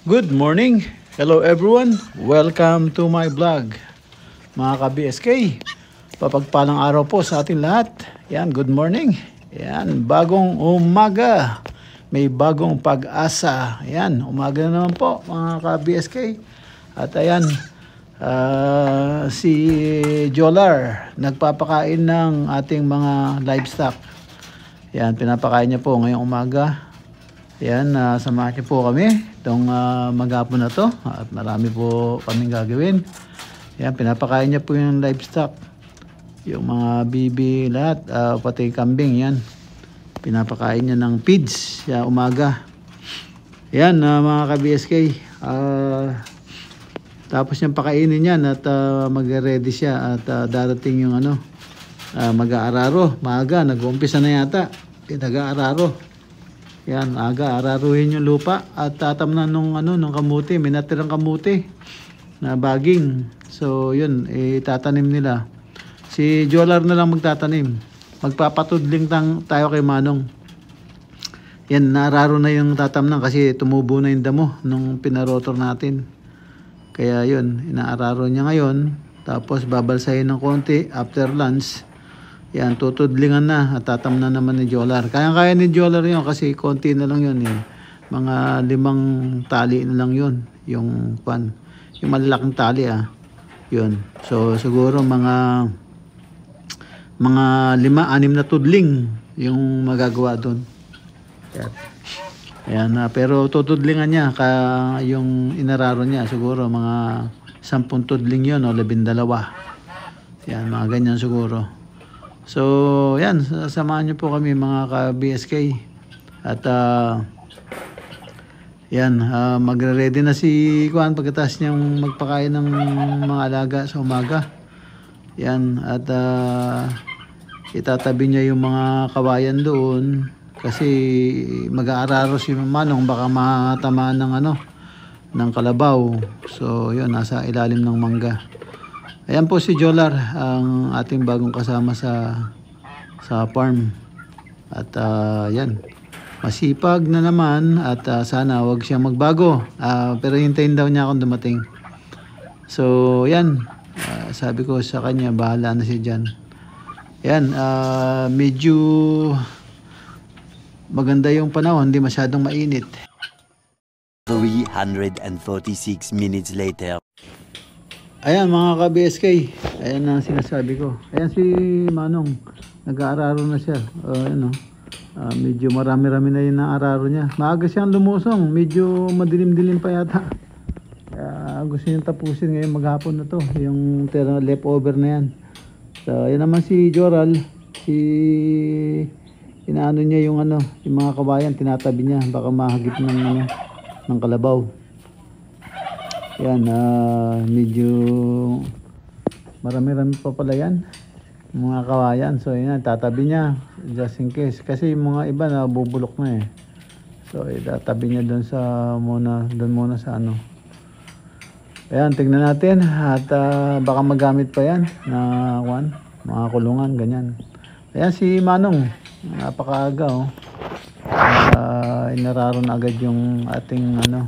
Good morning! Hello everyone! Welcome to my vlog. Mga ka-BSK, papagpalang araw po sa ating lahat. Yan, good morning. Yan, bagong umaga. May bagong pag-asa. Yan, umaga na naman po mga ka-BSK. At ayan, si Jolar nagpapakain ng ating mga livestock. Yan, pinapakain niya po ngayong umaga. Yan, samahan niyo po kami itong maghapon na to at marami po kaming gagawin. Yan, pinapakain niya po yung livestock, yung mga bibi lahat, pati kambing. Yan, pinapakain niya ng feeds ya umaga. Yan, mga ka-BSK, tapos niyang pakainin yan at mag-ready siya at darating yung mag-aararo. Maaga, nag-uumpisa na yata nag-aararo. Yan, aga araruhin yung lupa at tatamnan nung kamuti, may natirang kamuti na baging. So yun, tatanim nila. Si Jolar na lang magtatanim. Magpapatudling tayo kay Manong. Yan, naararo na yung tatamnan kasi tumubo na yung damo nung pinarotor natin. Kaya yun, inaararo niya ngayon. Tapos babalsahin ng konti after lunch. Yan, tutudlingan na at tatamnan naman ni Jolar. Kaya ni Jolar yun kasi konti na lang yun eh. Mga 5 tali na lang yun. Yung malalaking tali Yun. So siguro mga 5-6 na tudling yung magagawa doon. Ayan, pero tutudlingan niya yung inararo niya. Siguro mga 10 tudling yun o 12. Yan, mga ganyan siguro. So, yan, samahan niyo po kami mga ka-BSK. At yan, magre-ready na si Kuan pagkatapos niyang magpakain ng mga alaga sa umaga. Yan, at itatabi niya yung mga kawayan doon kasi mag-aararo si Manong, baka matamaan ng kalabaw. So, yun, nasa ilalim ng mangga. Ayan po si Jolar, ang ating bagong kasama sa farm. At yan, masipag na naman at sana wag siyang magbago. Pero hintayin daw niya akong dumating. So yan, sabi ko sa kanya, bahala na siya dyan. Yan, medyo maganda yung panahon, hindi masyadong mainit. 346 minutes later. Ayan mga ka-BSK, ayan ang sinasabi ko. Ayan si Manong, nag-aararo na siya. Medyo marami-rami na yung naararo niya. Maaga siyang lumusong, medyo madilim-dilim pa yata. Gusto niyang tapusin ngayon maghapon na to, yung leftover na yan. So ayan naman si Joral, inaano niya yung mga kabayan, tinatabi niya, baka mahagip ng kalabaw. Yan, medyo marami-rami pa pala yan, mga kawayan. So yan, tatabi niya just in case kasi yung mga iba na bubulok na eh. So itatabi niya doon muna sa ano. Ayan, tignan natin at baka magamit pa yan na mga kulungan, ganyan. Ayan si Manong, napakaaga oh. Inararo na agad yung ating ano.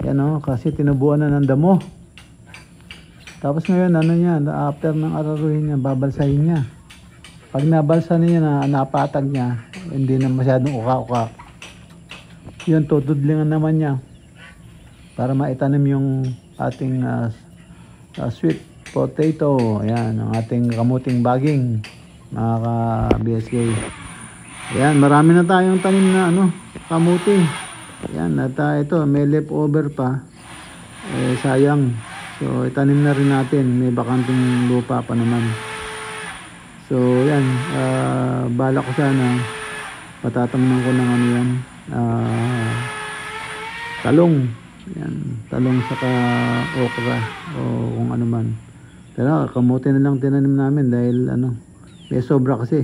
Yan oh, kasi tinubuan na ng damo. Tapos ngayon ano niya, after ng araruhin niya, babalsahin niya. Pag nabalsa niya na napatag niya, hindi na masyadong uka-uka. Yun, tutudlingan naman niya para maitanim yung ating sweet potato. Ayan, ang ating kamuting baging, mga ka-BSK. Ayan, marami na tayong tanim na ano, kamuti. Ayan, at ito, may leftover pa. Sayang. So, itanim na rin natin. May bakanting lupa pa naman. So, yan. Bala ko sana. Patatamnan ko ng ano yan. Talong. Yan. Talong saka okra. O kung ano man. Pero, kamuti na lang tinanim namin dahil ano, may sobra kasi.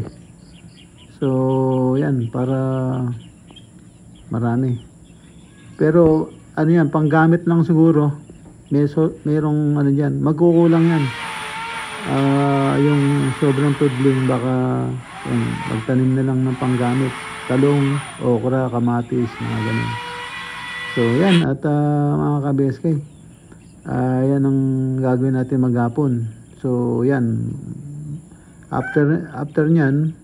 So, yan. Para marami. Pero, ano yan, panggamit lang siguro. Merong ano dyan, magkukulang yan. Yung sobrang tudling, baka yan, magtanim na lang ng panggamit. Talong, okra, kamatis, mga ganun. So, yan. At mga ka-BSK, yan ang gagawin natin maghapon. So, yan. After nyan,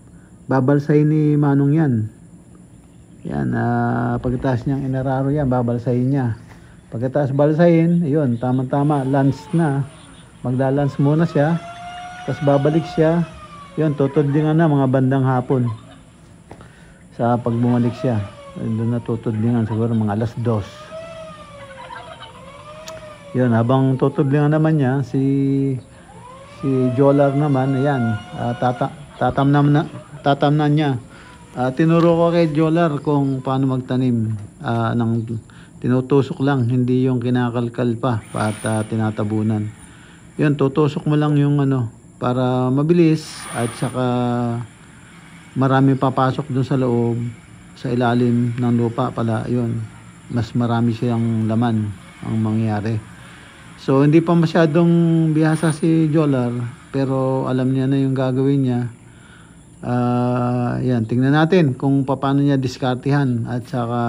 babalsahin ni Manong yan. Yan, pagkatapos niyang inararo yan, babalsahin niya. Pagkatapos balsahin, ayun, tama-tama, lunch na. Magda-lunch muna siya. Tapos babalik siya. Yun, tutudlingan na mga bandang hapon. Sa pag bumalik siya. Doon na tutudlingan, siguro mga alas 2. Yun, habang tutudlingan naman niya, si Jolar naman, ayan, tatamnan niya. Tinuro ko kay Jolar kung paano magtanim ng tinutusok lang, hindi yung kinakalkal pa at tinatabunan. Yun, tutusok mo lang yung ano para mabilis at saka marami papasok dun sa loob, sa ilalim ng lupa pala. Yun, mas marami siyang laman ang mangyayari. So hindi pa masyadong bihasa si Jolar, pero alam niya na yung gagawin niya. Yan, tingnan natin kung paano niya diskartihan at saka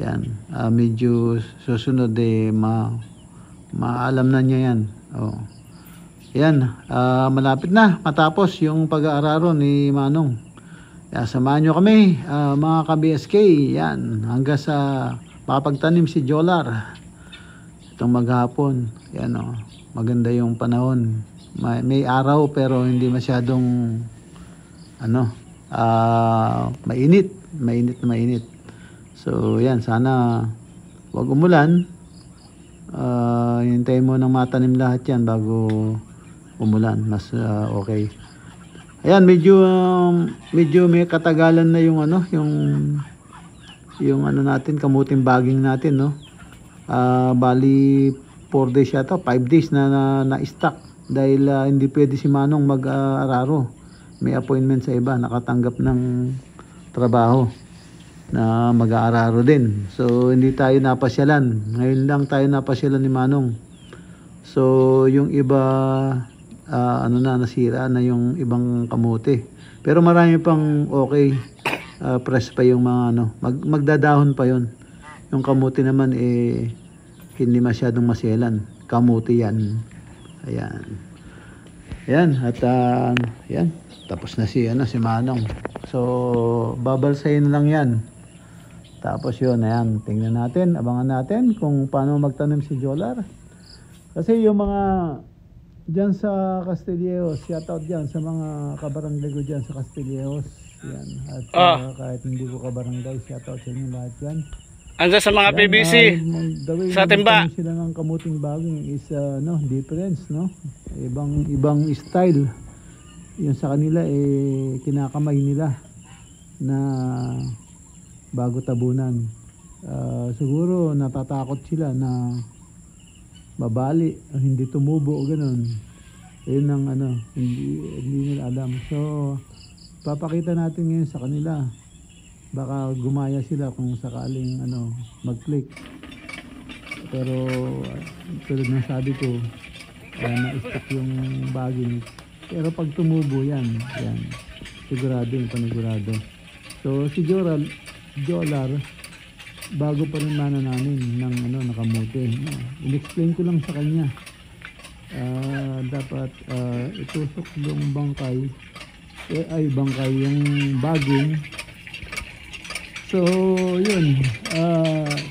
yan, medyo susunod maalam na niya yan. Oh. Yan, malapit na matapos yung pag-aararo ni Manong. Samahan nyo kami, mga ka-BSK. Yan, hanggang sa makapagtanim si Jolar. Itong maghapon. Yan, oh, maganda yung panahon. May araw pero hindi masyadong mainit. Mainit. So, yan, sana wag umulan. Hintayin mo nang matanim lahat yan bago umulan. Mas okay. Ayan, medyo may katagalan na yung ano natin, kamuting baging natin, no? Bali 4 days yata, 5 days na stock dahil hindi pwede si Manong mag-araro. May appointment sa iba, nakatanggap ng trabaho na mag-aararo din. So hindi tayo napasyalan. Ngayon lang tayo napasyalan ni Manong. So yung iba nasira na yung ibang kamote. Pero marami pang okay. Fresh pa yung mga magdadahon pa yon. Yung kamote naman hindi masyadong masyalan. Kamote yan. Ayan. Ayan, at yan. Tapos na si Manong. So babalsahin lang yan. Tapos yun, ayan, tingnan natin, abangan natin kung paano magtanim si Jolar. Kasi yung mga dyan sa Castillejos, shoutout dyan sa mga kabarangay ko dyan sa Castillejos. Yan. At kahit hindi ko kabarangay, shoutout sa inyo lahat yan. Andiyan sa mga PBC, sa timba. Sila ng kamuting baging is difference, no? Ibang style. Yung sa kanila kinakamay nila na bago tabunan. Siguro natatakot sila na mabali, hindi tumubo o ganun. Yun ang hindi nila alam. So papakita natin ngayon sa kanila baka gumaya sila kung sakaling ano mag-click. Pero tulad ng sabi ko, na-stick yung bagging. Pero pag tumubo yan, sigurado yung panigurado. So si Jolar, bago pa rin mana namin ng nakamote. In-explain ko lang sa kanya. Dapat itusok yung bangkay, bangkay yung bagging. So yun,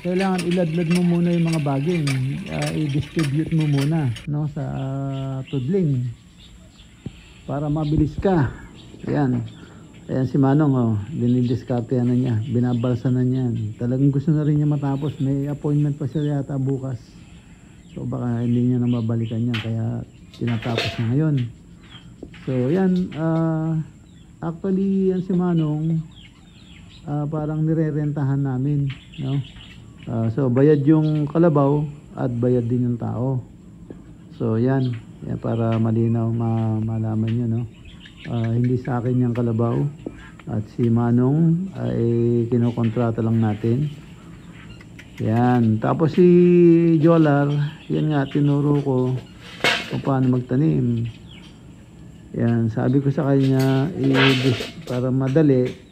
kailangan iladlad mo muna yung mga bagging, i-distribute mo muna sa tudling para mabilis ka. Ayan si Manong, dinidiskarte na niya, binabalsa na niya. Talagang gusto na rin niya matapos, may appointment pa siya yata bukas. So baka hindi niya na mabalikan yan, kaya tinatapos na ngayon. So yan, actually yan si Manong, parang nirerentahan namin, no? So bayad yung kalabaw at bayad din yung tao. So yan para malinaw malaman nyo, no? Hindi sa akin yung kalabaw at si Manong ay kinokontrata lang natin. Yan, tapos si Jolar, yan nga tinuro ko kung paano magtanim. Yan, sabi ko sa kanya para madali,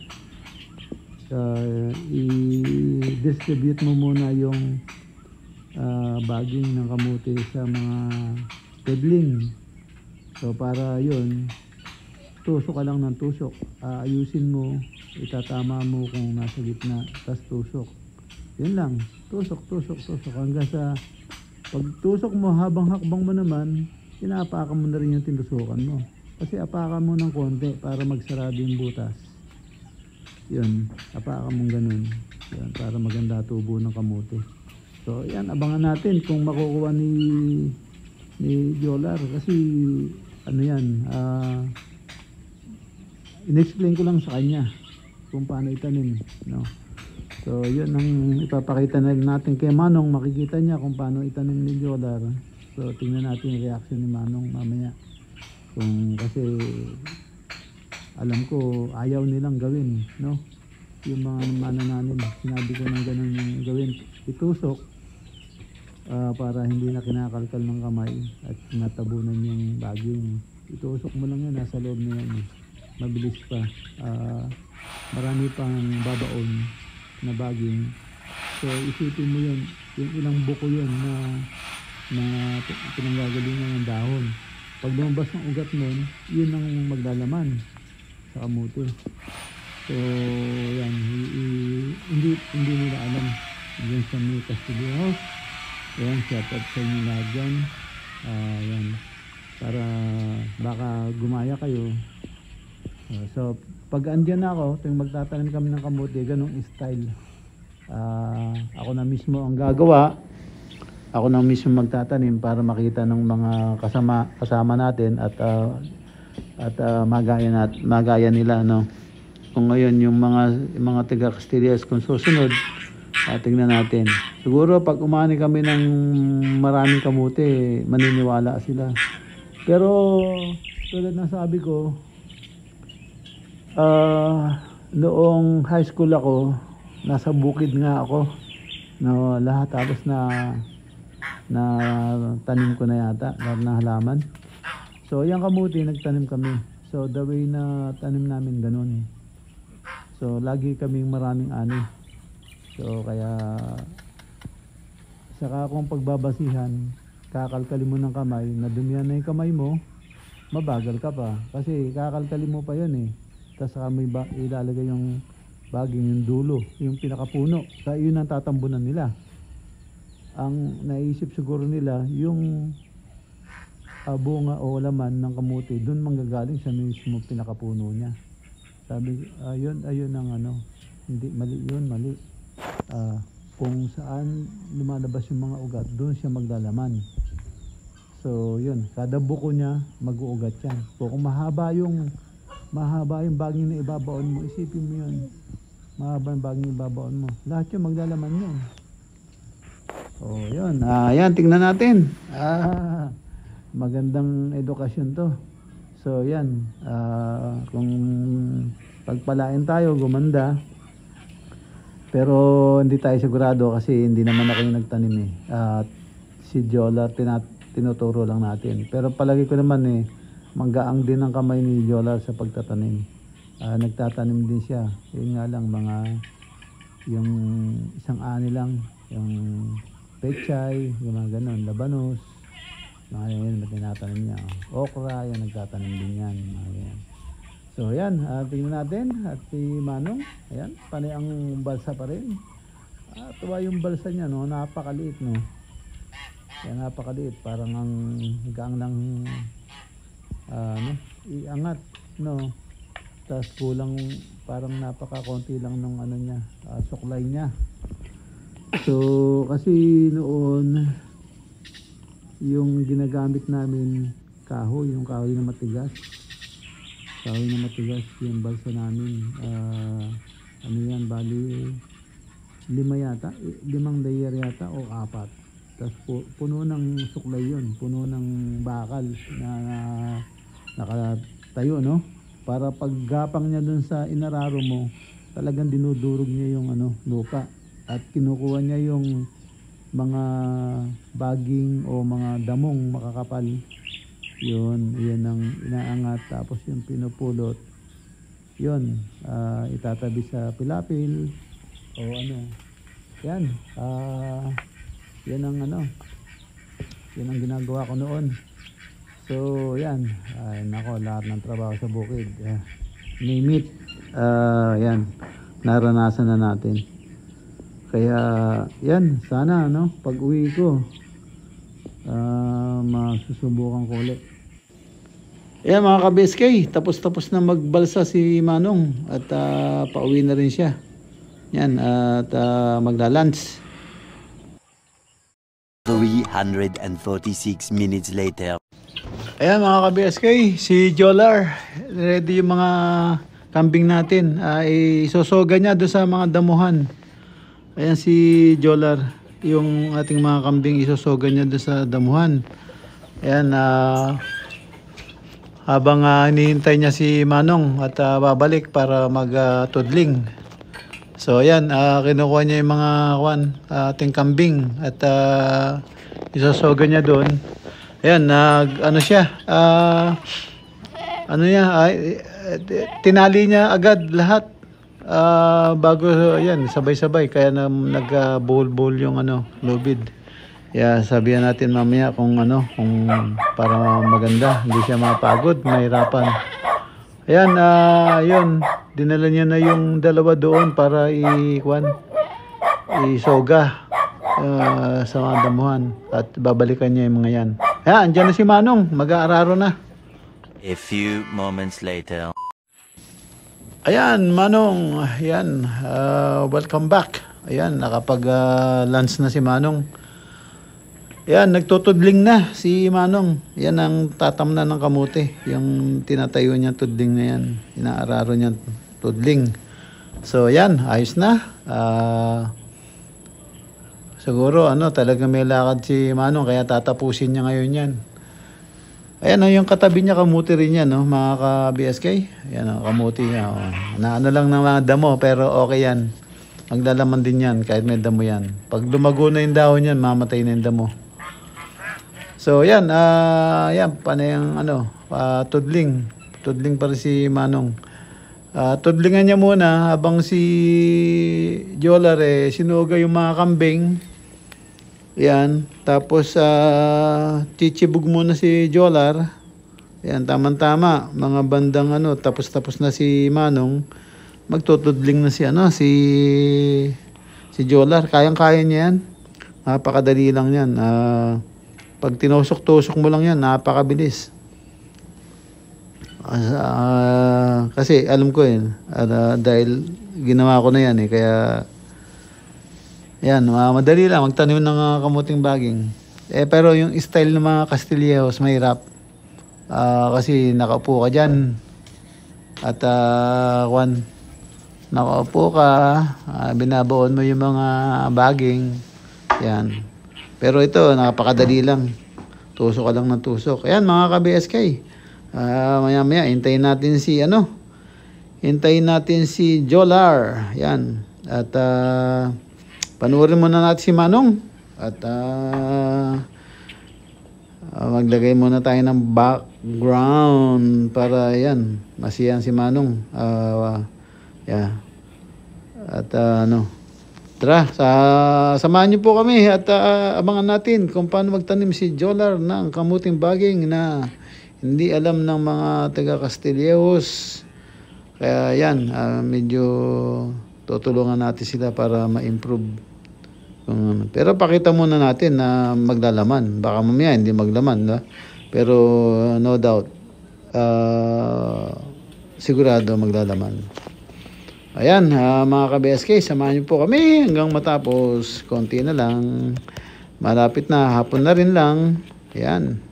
i-distribute mo muna yung bagging ng kamuti sa mga pedling. So para yun, tusok ka lang ng tusok, ayusin mo, itatama mo kung nasa gitna, tas tusok. Yun lang, tusok hanggang sa pag tusok mo, habang hakbang mo naman, inaapakan mo na rin yung tinusukan mo. Kasi apakan mo ng konti para magsarado yung butas. Yun, apakan mong ganun. Yan, para maganda tubo ng kamote. So yan, abangan natin kung makukuha ni Jolar. Kasi ano yan, in-explain ko lang sa kanya kung paano itanim, no? So yun ang ipapakita na natin kay Manong. Makikita niya kung paano itanim ni Jolar. So tingnan natin yung reaction ni Manong mamaya. Kasi alam ko ayaw nilang gawin, no? Yung mga mana namin, sinabi ko ng ganun yung gawin, itusok para hindi na kinakalkal ng kamay at natabunan yung bagging. Itusok mo lang yan, nasa loob na yan, mabilis pa. Marami pang babaon na bagging. So isipin mo yun, yung ilang buko yun na pinanggagalingan ng dahon. Pag lumabas ng ugat nun, yun ang maglalaman sa kamote. So yan, hindi nila alam. Yan sa may Castillo House. Yan, shout out sa inyo lahat dyan. Yan, para baka gumaya kayo. So pag andyan na ako, tuwing magtatanim kami ng kamote, ganong style. Ako na mismo ang gagawa. Ako na mismo magtatanim para makita ng mga kasama natin at magaya nila, no? Kung ngayon yung mga taga Castillas kung susunod, tingnan natin. Siguro pag umani kami ng maraming kamote, maniniwala sila. Pero tulad ng sabi ko, noong high school ako, nasa bukid nga ako, no, lahat halos na tanim ko na yata, lahat na halaman. So yung kamuti nagtanim kami. So the way na tanim namin ganun. So lagi kaming maraming ani. So kaya saka kung pagbabasihan, kakalkalin mo ng kamay, nadumihan na yung kamay mo, mabagal ka pa. Kasi kakalkalin mo pa yun eh. Tapos saka may ilalagay yung bagging, yung dulo, yung pinakapuno. Kaya yun ang tatambunan nila. Ang naisip siguro nila, yung bunga o laman ng kamuti, doon manggagaling sa mismo pinakapuno niya. Sabi, ayun ang hindi, mali yun, mali. Kung saan lumalabas yung mga ugat, doon siya maglalaman. So yun, kada buko niya mag-uugat yan. Kung mahaba yung baging na ibabaon mo, isipin mo yun, mahaba yung baging ibabaon mo, lahat yung maglalaman yun. Oh, yun. Yan, tingnan natin. Magandang edukasyon to. So, yan. Kung pagpalain tayo, gumanda, Pero hindi tayo sigurado kasi hindi naman ako yung nagtanim eh. At si Jolar tinuturo lang natin. Pero palagi ko naman manggaang din ang kamay ni Jolar sa pagtatanim. Nagtatanim din siya. Yun nga lang yung isang ani lang, yung pechay, yung mga ganun, labanos, mga yan, tinatanim niya. Okra, yan, nagtatanim din yan. Mga yan. So yan, tingnan natin. At si Manong, ayan, panay ang balsa pa rin. Tuwa yung balsa niya, no? Napakaliit, no? Yan, napakaliit. Parang ang gaang lang iangat, no? Tapos kulang, parang napakakonti lang nung ano niya, suklay niya. So kasi noon yung ginagamit namin kahoy, yung kahoy na matigas. Kahoy na matigas yung balsa namin. Ano yan, bali 5 yata, 5 layer yata o 4. Tapos puno ng suklay yun, puno ng bakal na nakatayo, no? Para paggapang niya dun sa inararo mo, talagang dinudurog niya yung lupa. At kinukuha niya yung mga baging o mga damong makakapal. Yun ang inaangat. Tapos yung pinupulot, yun, itatabi sa pilapil o ano. Yan. Yan ang ginagawa ko noon. So yan, nako, lahat ng trabaho sa bukid, name it, yan, naranasan na natin. Kaya yan, sana pag uwi ko, masusubukan ko ulit. Yan mga ka-BSK, tapos na magbalsa si Manong at pauwi na rin siya. Yan, at magla-lunch. 346 minutes later. Ayan mga ka-BSK, si Jolar, ready yung mga kambing natin. Isosoga niya doon sa mga damuhan. Ayan si Jolar, yung ating mga kambing isosoga niya doon sa damuhan. Ayan, habang hinihintay niya si Manong at babalik para mag-tudling. So ayan, kinukuha niya yung mga ating kambing at isosoga niya doon. Ayan, tinali niya agad lahat bago, ayan, sabay-sabay, kaya nag-bowl yung lubid. Kaya sabihan natin mamaya kung para maganda, hindi siya mapagod, mahirapan. Ayan, yun, dinala niya na yung dalawa doon para isoga sa mga damuhan at babalikan niya yung mga yan. Ayan, andyan na si Manong, mag-aararo na. A few moments later. Ayan, Manong, ayan, welcome back. Ayan, nakapag-lunch na si Manong. Ayan, nagtutudling na si Manong. Yan ang tatamnan ng kamote, yung tinatayo niya tudling na yan. Inaararo niya tudling. So, ayan, ayos na. Siguro, talaga may lakad si Manong, kaya tatapusin niya ngayon yan. Ayan, yung katabi niya, kamuti rin yan, mga ka-BSK. Ayan, kamuti niya. Ano lang ng mga damo, pero okay yan. Maglalaman din yan, kahit may damo yan. Pag lumago na yung dahon yan, mamatay na yung damo. So, yan, panay ang tudling. Tudling pa rin si Manong. Tudlingan niya muna habang si Jolar sinuga yung mga kambing. Yan, tapos chichibog muna si Jolar. Yan, tama-tama, mga bandang tapos na si Manong. Magtutudling na si Jolar. Kayang-kaya niya yan. Napakadali lang yan. Pag tinusok-tusok mo lang yan, napakabilis. Kasi alam ko dahil ginawa ko na yan kaya yan, madali lang magtanim ng kamuting baging. Pero yung style ng mga Castillejos mahirap. Kasi nakaupo ka dyan at nakaupo ka, binabaon mo yung mga baging. Yan. Pero ito, napakadali lang. Tusok ka lang ng tusok. Ayan mga ka-BSK. Maya-maya, hintayin natin si Jolar. Yan. At panoorin muna natin si Manong. At maglagay muna tayo ng background para yan, masiyahan si Manong. Yeah. At tara, samahan niyo po kami at abangan natin kung paano magtanim si Jolar ng kamuting baging na hindi alam ng mga taga Castillejos. Kaya yan, medyo tutulungan natin sila para ma-improve. Pero pakita muna natin na maglalaman. Baka mamaya hindi maglaman. No? Pero no doubt, sigurado maglalaman. Ayan, mga ka-BSK, samahan niyo po kami hanggang matapos. Konti na lang. Malapit na, hapon na rin lang. Ayan.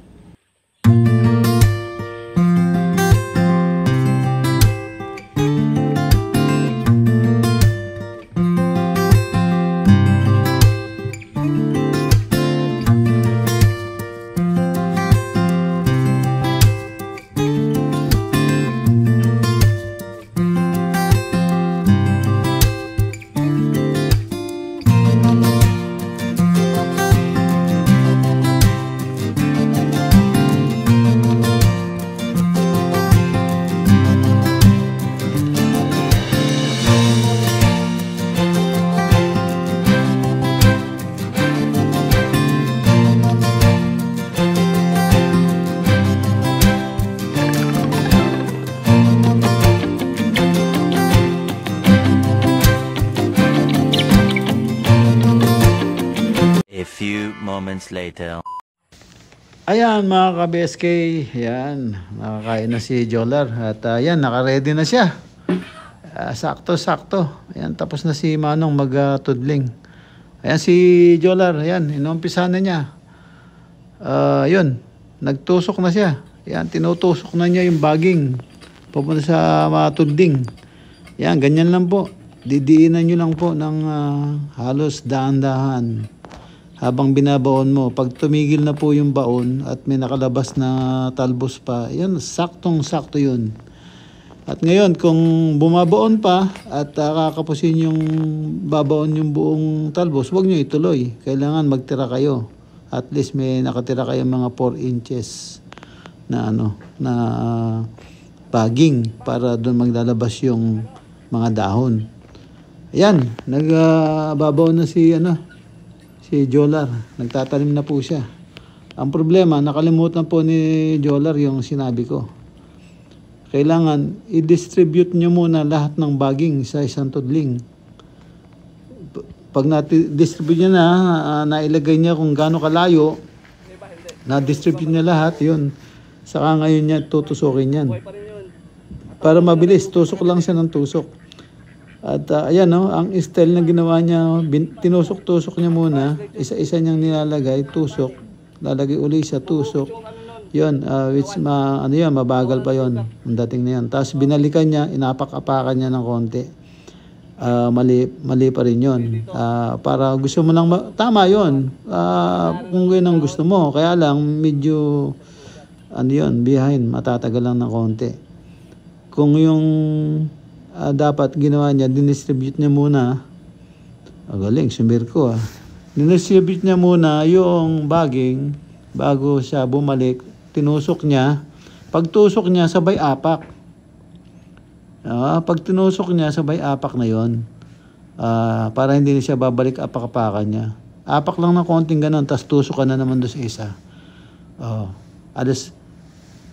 A few moments later. Ayan mga ka-BSK, yan, nakakain na si Jolar at yan, naka-ready na siya. Sakto-sakto. Ayan, tapos na si Manong mag-tudling. Ayan si Jolar, ayan, inumpisa na niya. Yun, nagtusok na siya. Ayan, tinutusok na niya yung baging papunta sa matudling. Ayan, ganyan lang po. Didiinan nyo lang po ng halos dahan-dahan. Habang binabaon mo, pag tumigil na po yung baon at may nakalabas na talbos pa, yun, saktong-sakto yun. At ngayon, kung bumabaon pa at kakapusin yung babaon yung buong talbos, huwag nyo ituloy. Kailangan magtira kayo. At least may nakatira kayo mga 4 inches na na baging para doon maglalabas yung mga dahon. Ayan, nagbabaon na si Jolar, nagtatanim na po siya. Ang problema, nakalimutan po ni Jolar yung sinabi ko. Kailangan i-distribute nyo muna lahat ng baging sa isang tudling. Pag na-distribute niya na, nailagay niya kung gaano kalayo, na-distribute niya lahat, yun. Saka ngayon niya tutusukin yan. Para mabilis, tusok lang siya ng tusok. At ayan ang style na ginawa niya, tinusok-tusok niya muna, isa-isa niyang nilalagay, tusok, lalagay uli sa tusok. Yun, which mabagal pa yon ang dating na yan. Tapos binalikan niya, inapak-apakan niya ng konti. Mali pa rin yun. Para gusto mo lang, tama yun. Kung yun ang gusto mo, kaya lang medyo, behind, matatagal lang ng konti. Kung yung dapat ginawa niya, dinistribute niya muna. Galing, sumir ko dinistribute niya muna yung baging bago siya bumalik. Tinusok niya. Pag tusok niya, sabay apak. Pag tinusok niya, sabay apak na yon. Para hindi na siya babalik apak-apakan niya. Apak lang ng konting ganun, tapos tusok ka na naman doon sa isa.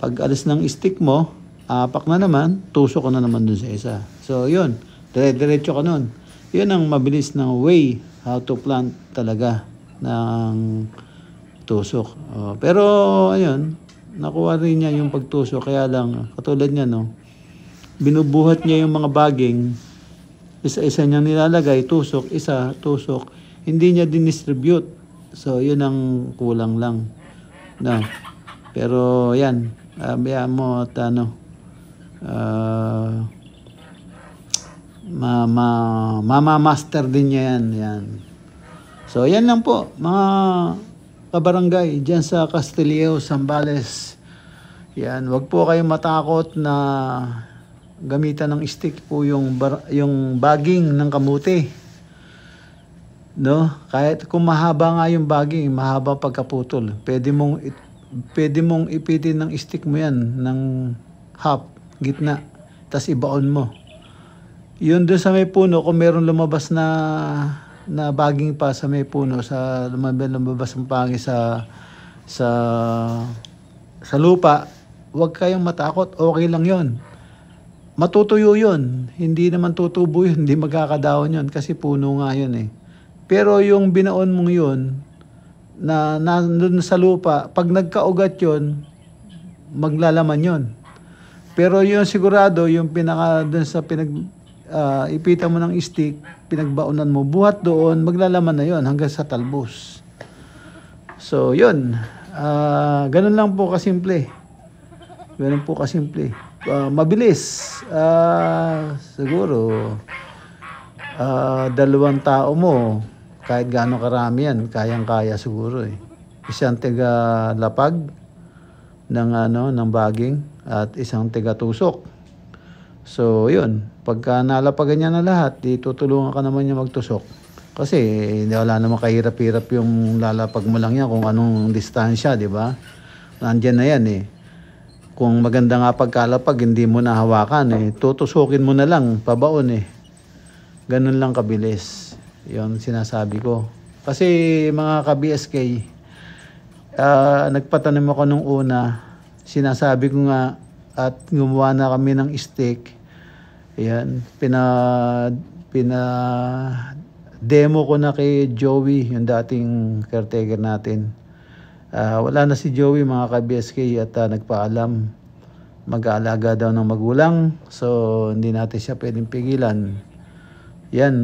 Pag alis ng stick mo, apak na naman, tusok ka na naman dun sa isa. So, yun. Dire-diretso ka nun. Yun ang mabilis na way how to plant talaga ng tusok. Pero, ayun, nakuha rin niya yung pagtusok. Kaya lang, katulad niya, binubuhat niya yung mga baging. Isa-isa niyang nilalagay, tusok, isa, tusok. Hindi niya dinistribute. So, yun ang kulang lang. Pero, yan. Bayaan mo at mama-master din niya yan. So, yan lang po, mga kabarangay, dyan sa Castillejos, Zambales. Yan, wag po kayong matakot na gamitan ng stick po yung baging ng kamuti. No? Kahit kung mahaba nga yung baging, mahaba pagkaputol. Pwede mong ipitin ng stick mo yan ng half, gitna. Tapos ibaon mo. Yun doon sa may puno, kung meron lumabas na baging pa sa may puno, sa lumabas ng pangi sa lupa, huwag kayong matakot, okay lang yon. Matutuyo yun, hindi naman tutubo yun, hindi magkakadaon yun, kasi puno nga yun eh. Pero yung binaon mong yun, na nandun sa lupa, pag nagkaugat yun, maglalaman yun. Pero yung sigurado, yung dun sa ipita mo ng stick, pinagbaonan mo, buhat doon, maglalaman na yon hanggang sa talbos. So, yun. Ganun lang po kasimple. Ganun po kasimple. Mabilis. Siguro, 2 tao mo, kahit gaano karami yan, kayang-kaya siguro eh. Isang tiga lapag ng baging at isang tiga tusok. So, yun. Pagka nalapagan niya na lahat, tutulungan ka naman niya magtusok. Kasi, wala naman kahirap-hirap yung lalapag mo lang yan kung anong distansya, di ba? Nandyan na yan eh. Kung maganda nga pagkalapag, hindi mo nahawakan eh. Tutusukin mo na lang, pabaon eh. Ganun lang kabilis. Yun sinasabi ko. Kasi mga ka-BSK, nagpatanim ako nung una, sinasabi ko nga, at gumawa na kami ng stick. Ayan, demo ko na kay Joey, yung dating caretaker natin. Wala na si Joey mga ka-BSK at nagpaalam. Mag-aalaga daw ng magulang. So, hindi natin siya pwedeng pigilan. Yan,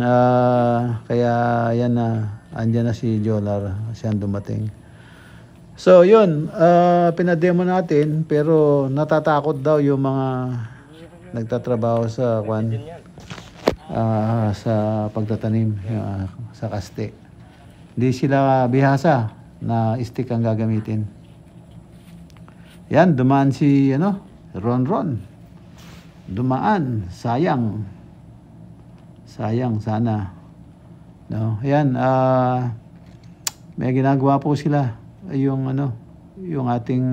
kaya yan na, andyan na si Jolar, siyang dumating. So, yun, pinademo natin, pero natatakot daw yung mga nagtatrabaho sa sa pagtatanim, sa kaste. Hindi sila bihasa na stick ang gagamitin. Yan, dumaan si Ron. Dumaan, sayang sana. No, yan, may ginagawa po sila yung ating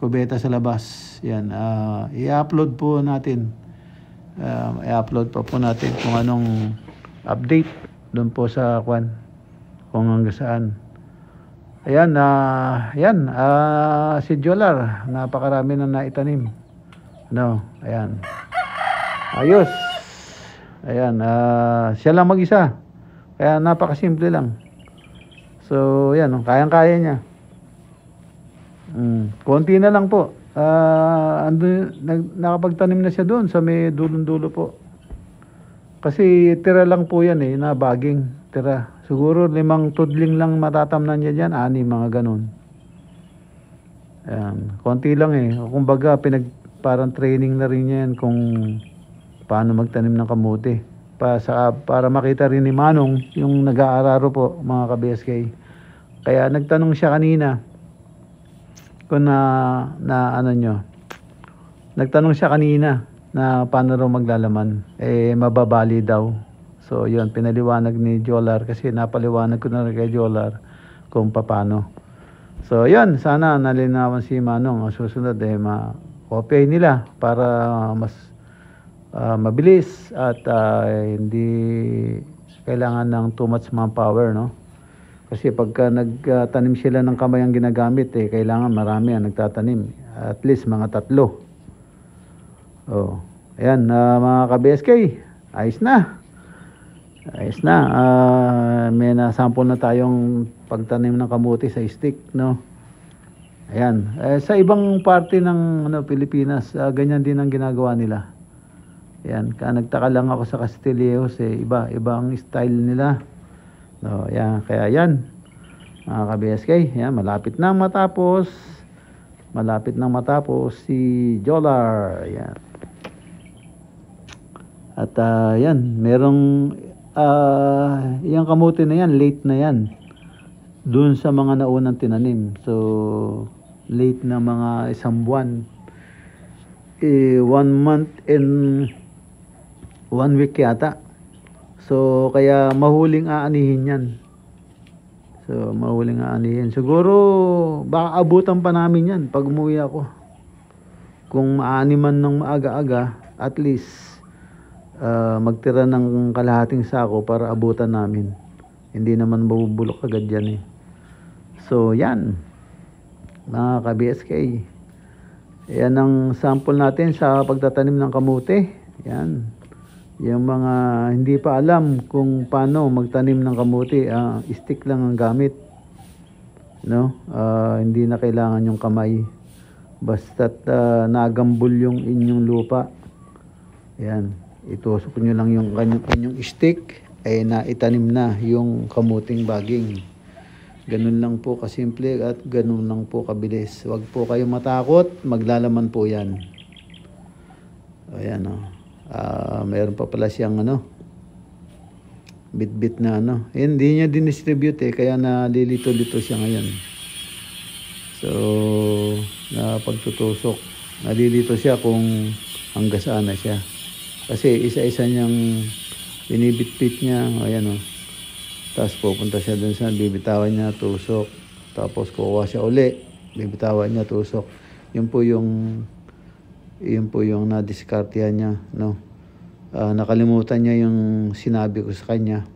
kubeta sa labas. Yan, i-upload po natin. I-upload pa po natin kung anong update doon po sa kung hanggang saan. Ayan, si Jolar, napakarami na naitanim. Ayan. Ayos. Ayan, siya lang mag-isa. Kaya napakasimple lang. So, yan, kayang-kaya niya. Konti na lang po. Nakapagtanim na siya doon sa may dulong-dulo po. Kasi tira lang po yan na baging. Tira. Siguro 5 tudling lang matatamnan niya dyan. 6, mga ganun. Ayan. Konti lang Kumbaga, parang training na rin yan kung paano magtanim ng kamote. Para makita rin ni Manong yung nag-aararo po, mga ka-BSK. Kaya nagtanong siya kanina kung nagtanong siya kanina na paano raw maglalaman. Mababali daw. So yun, pinaliwanag ni Jolar kasi napaliwanag ko na rin kay Jolar kung paano. So yun, sana nalinawan si Manong. Ang susunod ma-copy nila para mas mabilis at hindi kailangan ng too much manpower, no? Kasi pagka nagtanim sila ng kamay ang ginagamit, kailangan marami ang nagtatanim. At least mga 3. Ayan, mga ka-BSK, ayos na. May nasample na tayong pagtanim ng kamuti sa stick, no? Ayan, sa ibang parte ng Pilipinas, ganyan din ang ginagawa nila. Ayan, nagtaka lang ako sa Castillejos, iba ang style nila. No, yan, kaya yan, mga ka-BSK, yan, malapit nang matapos si Jolar. Yan. At yan, merong yung kamuti na yan, late na yan dun sa mga naunang tinanim. So late na mga 1 buwan 1 month and 1 week yata. So kaya mahuling aanihin yan. So mahuling aanihin. Siguro baka abutan pa namin yan pag umuwi ako. Kung maani man ng maaga-aga, at least magtira ng kalahating sako para abutan namin. Hindi naman mabubulok agad yan eh. So yan, mga ka-BSK, yan ang sample natin sa pagtatanim ng kamote. Yan, yung mga hindi pa alam kung paano magtanim ng kamote, stick lang ang gamit, no? Hindi na kailangan yung kamay, basta't nagambol yung inyong lupa. Yan, itusok nyo lang yung inyong stick, ay naitanim na yung kamuting baging. Ganun lang po kasimple at ganun lang po kabilis. Huwag po kayo matakot, maglalaman po yan. Ayan o. Mayroon pa pala siyang bit-bit na Hindi niya dinistribute kaya nalilito-lito siya ngayon. So, na pagtutusok, nalilito siya kung hanggang saan na siya. Kasi isa-isa niyang binibit-bit niya. Ayan o. Tapos pupunta siya dun sa bibitawan niya, tusok. Tapos kukuha siya uli, bibitawan niya, tusok. Yun po yung na-discartian niya, no? Nakalimutan niya yung sinabi ko sa kanya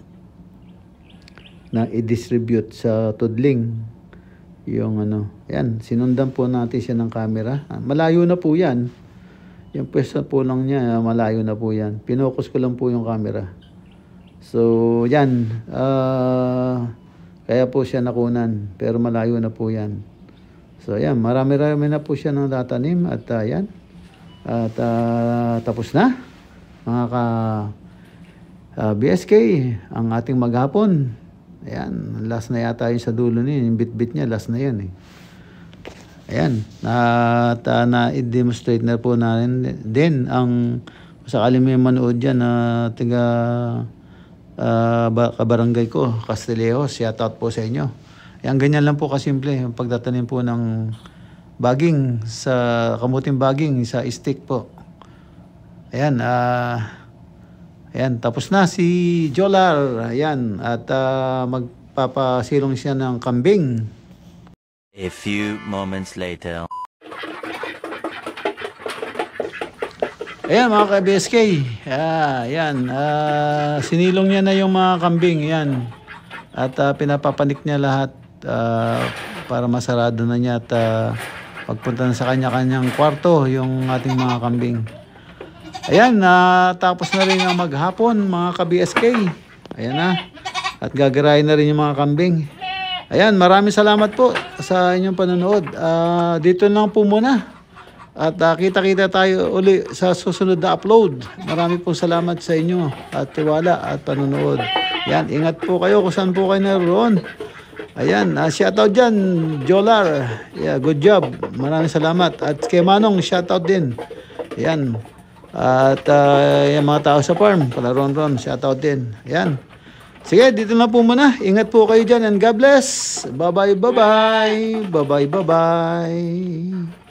na i-distribute sa tudling. Yung yan, sinundan po natin siya ng camera. Malayo na po yan. Yung pwesto po lang niya, malayo na po yan. Pinokus ko lang po yung camera. So, yan. Kaya po siya nakunan. Pero malayo na po yan. So, yan. Marami-rami na po siya ng tatanim. At yan. At tapos na. Mga BSK, ang ating maghapon. Ayan. Last na yata yun sa dulo niya. Yung bit-bit niya, last na yun eh. Ayan. At na-demonstrate na po natin din ang sakali may manood dyan na kabarangay ko, Castillejo, shout out po sa inyo. Ayan, ganyan lang po kasimple yung pagtatanim po ng baging sa kamuting baging sa stick po. Ayan, ayan, tapos na si Jolar. Ayan, at magpapasilong siya ng kambing. A few moments later. Ayan mga ka-BSK, ayan, sinilong niya na yung mga kambing, ayan. At pinapapanik niya lahat para masarado na niya at pagpunta na sa kanya-kanyang kwarto yung ating mga kambing. Ayan, tapos na rin ang maghapon mga ka-BSK. Ayan na, at gagarahin na rin yung mga kambing. Ayan, maraming salamat po sa inyong panonood. Dito lang po muna. At kita-kita tayo uli sa susunod na upload. Marami pong salamat sa inyo at tiwala at panonood. Yan, ingat po kayo kung saan po kayo naroon. Ayan, shoutout dyan, Jolar. Yeah, good job. Maraming salamat. At kay Manong, shoutout din. Ayan. At yung mga tao sa farm, palaron-ron, shoutout din. Ayan. Sige, dito na po muna. Ingat po kayo dyan and God bless. Bye-bye, bye-bye. Bye-bye, bye-bye.